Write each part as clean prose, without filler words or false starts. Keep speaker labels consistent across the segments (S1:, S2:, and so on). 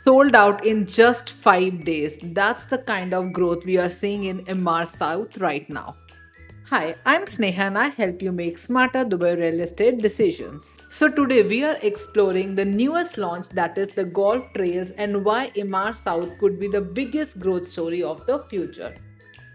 S1: sold out in just 5 days. That's the kind of growth we are seeing in Emaar South right now. Hi, I'm Sneha and I help you make smarter Dubai real estate decisions. So today we are exploring the newest launch, that is the Golf Trails, and why Emaar South could be the biggest growth story of the future.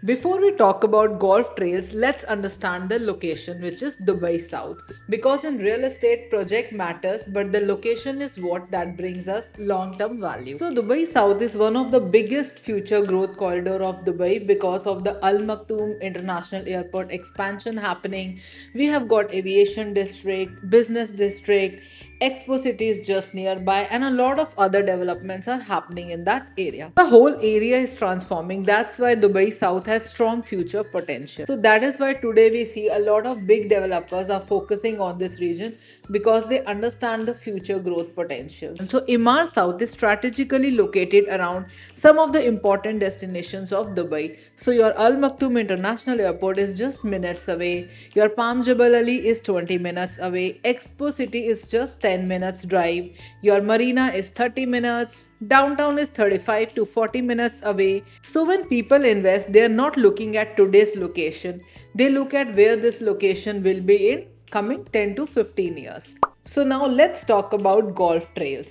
S1: Before we talk about golf trails, let's understand the location, which is Dubai South. Because in real estate, project matters, but the location is what that brings us long-term value. So Dubai South is one of the biggest future growth corridor of Dubai because of the Al Maktoum International Airport expansion happening. We have got aviation district, business district, Expo City is just nearby, and a lot of other developments are happening in that area. The whole area is transforming. That's why Dubai South has strong future potential. So that is why today we see a lot of big developers are focusing on this region because they understand the future growth potential. And so Emaar South is strategically located around some of the important destinations of Dubai. So your Al Maktoum International Airport is just minutes away. Your Palm Jebel Ali is 20 minutes away. Expo City is just 10 minutes drive. Your marina is 30 minutes. Downtown is 35 to 40 minutes away. So when people invest, they are not looking at today's location. They look at where this location will be in coming 10 to 15 years. So now let's talk about golf trails.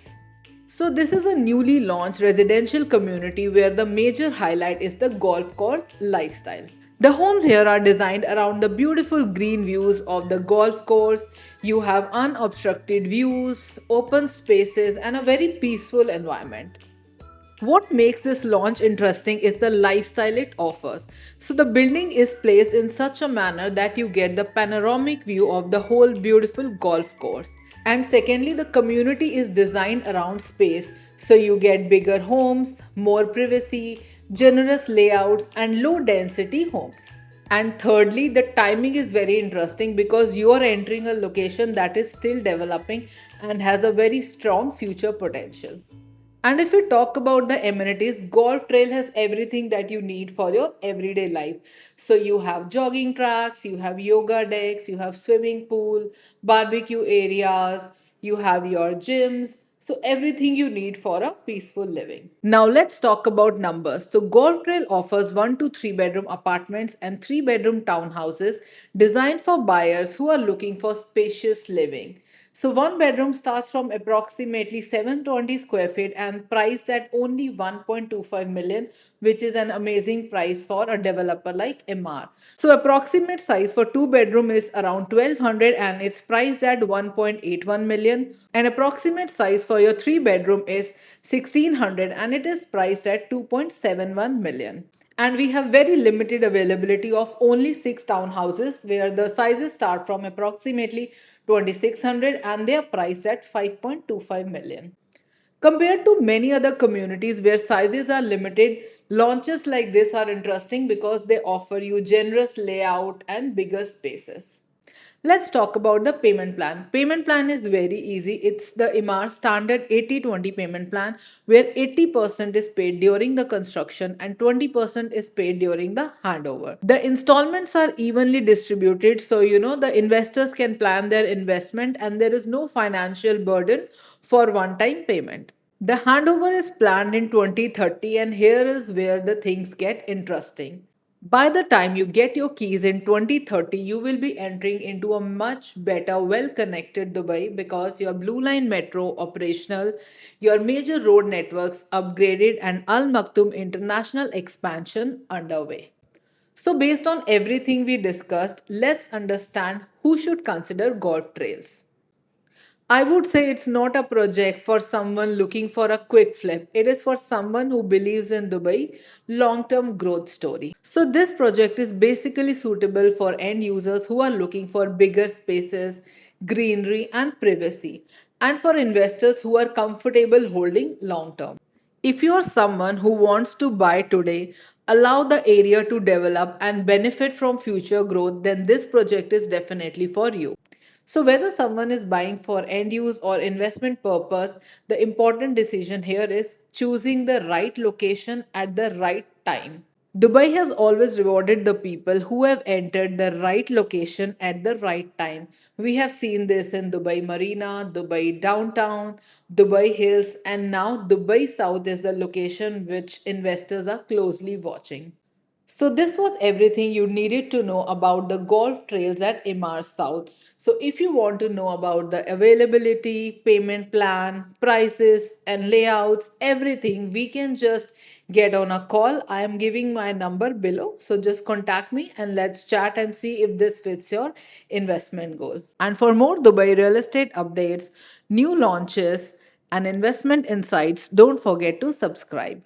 S1: So this is a newly launched residential community where the major highlight is the golf course lifestyle. The homes here are designed around the beautiful green views of the golf course. You have unobstructed views, open spaces, and a very peaceful environment. What makes this launch interesting is the lifestyle it offers. So, the building is placed in such a manner that you get the panoramic view of the whole beautiful golf course. And secondly, the community is designed around space. So, you get bigger homes, more privacy, generous layouts, and low density homes. And thirdly, the timing is very interesting because you are entering a location that is still developing and has a very strong future potential. And if you talk about the amenities, Golf Trail has everything that you need for your everyday life. So you have jogging tracks, you have yoga decks, you have swimming pool, barbecue areas, you have your gyms. So everything you need for a peaceful living. Now let's talk about numbers. So Golf Trail offers 1 to 3 bedroom apartments and 3 bedroom townhouses designed for buyers who are looking for spacious living. So one bedroom starts from approximately 720 square feet and priced at only 1.25 million, which is an amazing price for a developer like MR. So approximate size for two bedroom is around 1200 and it's priced at 1.81 million. And approximate size for your three bedroom is 1600 and it is priced at 2.71 million. And we have very limited availability of only 6 townhouses where the sizes start from approximately 2600 and they are priced at 5.25 million. Compared to many other communities where sizes are limited, launches like this are interesting because they offer you generous layout and bigger spaces. Let's talk about the payment plan. Payment plan is very easy. It's the IMAR standard 80-20 payment plan where 80% is paid during the construction and 20% is paid during the handover. The installments are evenly distributed so the investors can plan their investment and there is no financial burden for one time payment. The handover is planned in 2030 and here is where the things get interesting. By the time you get your keys in 2030, you will be entering into a much better, well connected Dubai because your Blue Line metro operational, your major road networks upgraded, and Al Maktoum international expansion underway. So, based on everything we discussed, let's understand who should consider golf trails. I would say it's not a project for someone looking for a quick flip. It is for someone who believes in Dubai long-term growth story. So this project is basically suitable for end users who are looking for bigger spaces, greenery and privacy and for investors who are comfortable holding long term. If you are someone who wants to buy today, allow the area to develop and benefit from future growth, then this project is definitely for you. So, whether someone is buying for end use or investment purpose, the important decision here is choosing the right location at the right time. Dubai has always rewarded the people who have entered the right location at the right time. We have seen this in Dubai Marina, Dubai Downtown, Dubai Hills, and now Dubai South is the location which investors are closely watching. So, this was everything you needed to know about the golf trails at Imar South. So, if you want to know about the availability, payment plan, prices, and layouts, everything, we can just get on a call. I am giving my number below. So, just contact me and let's chat and see if this fits your investment goal. And for more Dubai real estate updates, new launches, and investment insights, don't forget to subscribe.